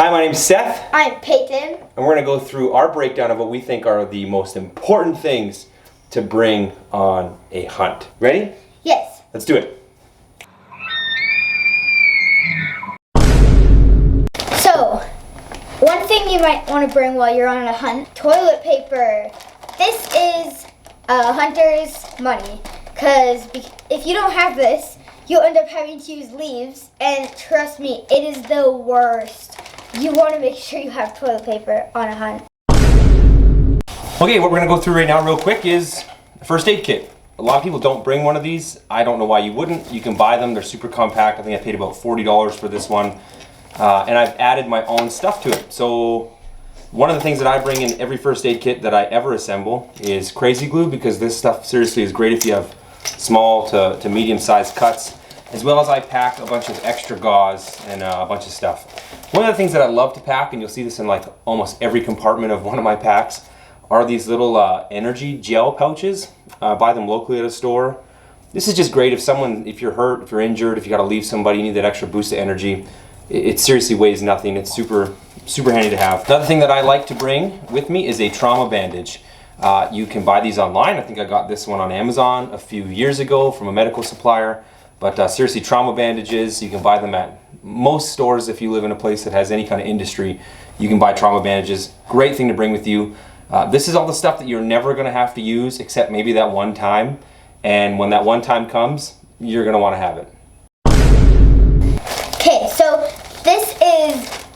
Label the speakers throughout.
Speaker 1: Hi, my name's Seth.
Speaker 2: I'm Peyton.
Speaker 1: And we're going to go through our breakdown of what we think are the most important things to bring on a hunt. Ready?
Speaker 2: Yes.
Speaker 1: Let's do it.
Speaker 2: So, one thing you might want to bring while you're on a hunt, toilet paper. This is a hunter's money, because if you don't have this, you'll end up having to use leaves, and trust me, it is the worst. You want to make sure you have toilet paper on a hunt.
Speaker 1: Okay, what we're going to go through right now real quick is a first aid kit. A lot of people don't bring one of these. I don't know why you wouldn't. You can buy them. They're super compact. I think I paid about $40 for this one. And I've added my own stuff to it. So one of the things that I bring in every first aid kit that I ever assemble is crazy glue, because this stuff seriously is great if you have small to medium sized cuts, as well as I pack a bunch of extra gauze and a bunch of stuff. One of the things that I love to pack, and you'll see this in like almost every compartment of one of my packs, are these little energy gel pouches. Buy them locally at a store. This is just great if you're hurt, if you're injured, if you gotta leave somebody, you need that extra boost of energy. It seriously weighs nothing. It's super handy to have. Another thing that I like to bring with me is a trauma bandage. You can buy these online. I think I got this one on Amazon a few years ago from a medical supplier. But seriously, trauma bandages, you can buy them at most stores. If you live in a place that has any kind of industry, you can buy trauma bandages. Great thing to bring with you. This is all the stuff that you're never gonna have to use except maybe that one time. And when that one time comes, you're gonna wanna have it.
Speaker 2: Okay, so this is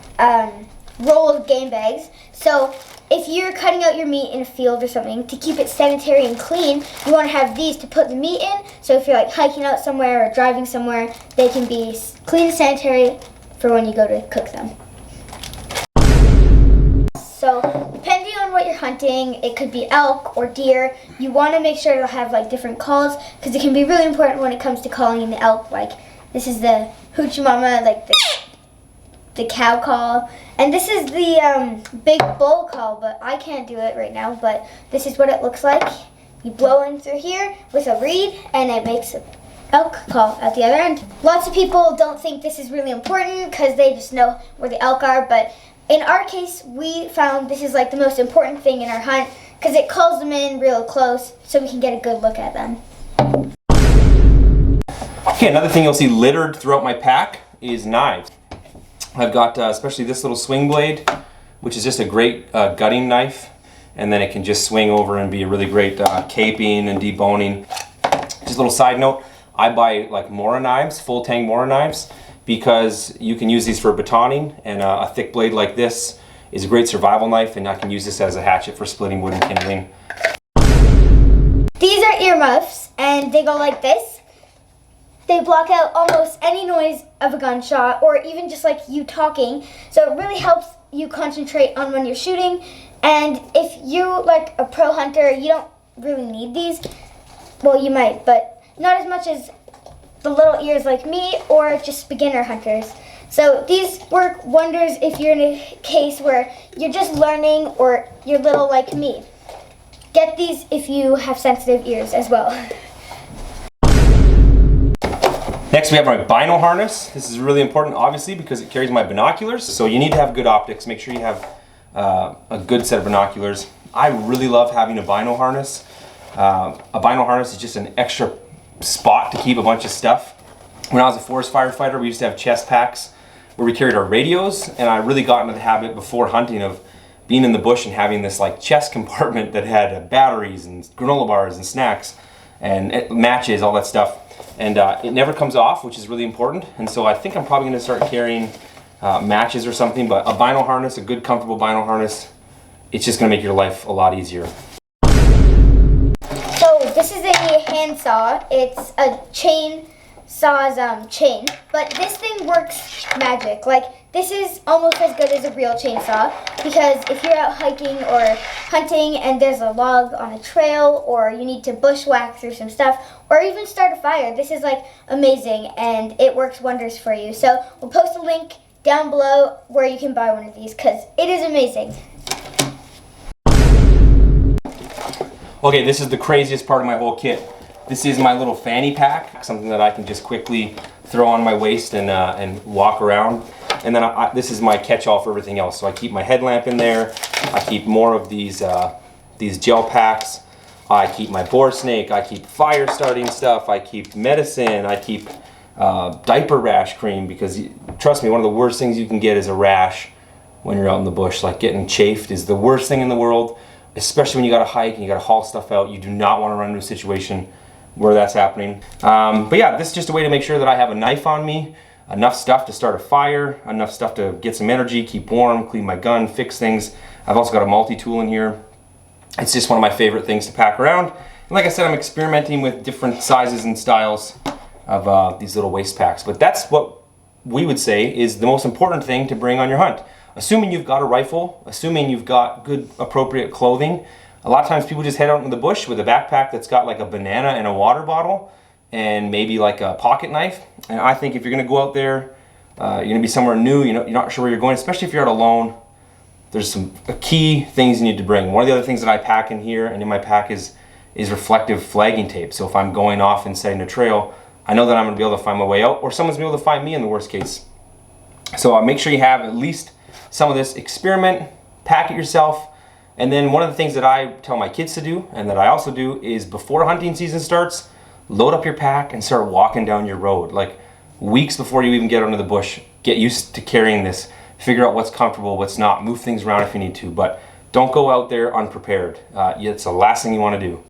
Speaker 2: roll of game bags. So if you're cutting out your meat in a field or something, to keep it sanitary and clean, you want to have these to put the meat in. So if you're like hiking out somewhere or driving somewhere, they can be clean and sanitary for when you go to cook them. So depending on what you're hunting, it could be elk or deer, you want to make sure to have like different calls, because it can be really important when it comes to calling in the elk. Like this is the hoochie mama, like the cow call, and this is the big bull call, but I can't do it right now, but this is what it looks like. You blow in through here with a reed and it makes an elk call at the other end. Lots of people don't think this is really important because they just know where the elk are, but in our case we found this is like the most important thing in our hunt, because it calls them in real close so we can get a good look at them.
Speaker 1: Okay, another thing you'll see littered throughout my pack is knives. I've got especially this little swing blade, which is just a great gutting knife, and then it can just swing over and be a really great caping and deboning. Just a little side note, I buy like Mora knives, full tang Mora knives, because you can use these for batoning, and a thick blade like this is a great survival knife, and I can use this as a hatchet for splitting wood and kindling.
Speaker 2: These are earmuffs, and they go like this. They block out almost any noise of a gunshot, or even just like you talking. So it really helps you concentrate on when you're shooting. And if you like a pro hunter, you don't really need these. Well, you might, but not as much as the little ears like me or just beginner hunters. So these work wonders if you're in a case where you're just learning or you're little like me. Get these if you have sensitive ears as well.
Speaker 1: Next we have my Bino Harness. This is really important obviously because it carries my binoculars. So you need to have good optics. Make sure you have a good set of binoculars. I really love having a Bino Harness. A Bino Harness is just an extra spot to keep a bunch of stuff. When I was a forest firefighter, we used to have chest packs where we carried our radios, and I really got into the habit before hunting of being in the bush and having this like chest compartment that had batteries and granola bars and snacks and matches, all that stuff. And it never comes off, which is really important. And so I think I'm probably going to start carrying matches or something, but a Bino Harness, a good comfortable Bino Harness, it's just going to make your life a lot easier.
Speaker 2: So this is a hand saw. It's a chain saw's chain, but this thing works magic. Like this is almost as good as a real chainsaw, because if you're out hiking or hunting and there's a log on a trail, or you need to bushwhack through some stuff, or even start a fire, this is like amazing and it works wonders for you. So we'll post a link down below where you can buy one of these, because it is amazing.
Speaker 1: Okay, this is the craziest part of my whole kit. This is my little fanny pack, something that I can just quickly throw on my waist and walk around. And then this is my catch-all for everything else. So I keep my headlamp in there. I keep more of these gel packs. I keep my boar snake. I keep fire starting stuff. I keep medicine. I keep diaper rash cream, because trust me, one of the worst things you can get is a rash when you're out in the bush. Like, getting chafed is the worst thing in the world, especially when you got to hike and you got to haul stuff out. You do not want to run into a situation where that's happening. But yeah, this is just a way to make sure that I have a knife on me, enough stuff to start a fire, enough stuff to get some energy, keep warm, clean my gun, fix things. I've also got a multi-tool in here. It's just one of my favorite things to pack around. And like I said, I'm experimenting with different sizes and styles of these little waist packs. But that's what we would say is the most important thing to bring on your hunt. Assuming you've got a rifle, assuming you've got good appropriate clothing. A lot of times people just head out into the bush with a backpack that's got like a banana and a water bottle and maybe like a pocket knife. And I think if you're gonna go out there, you're gonna be somewhere new, you're not sure where you're going, especially if you're out alone, there's some key things you need to bring. One of the other things that I pack in here and in my pack is reflective flagging tape. So if I'm going off and setting a trail, I know that I'm gonna be able to find my way out, or someone's gonna be able to find me in the worst case. So make sure you have at least some of this. Experiment, pack it yourself. And then one of the things that I tell my kids to do, and that I also do, is before hunting season starts, load up your pack and start walking down your road. Like, weeks before you even get into the bush, get used to carrying this. Figure out what's comfortable, what's not. Move things around if you need to, but don't go out there unprepared. It's the last thing you want to do.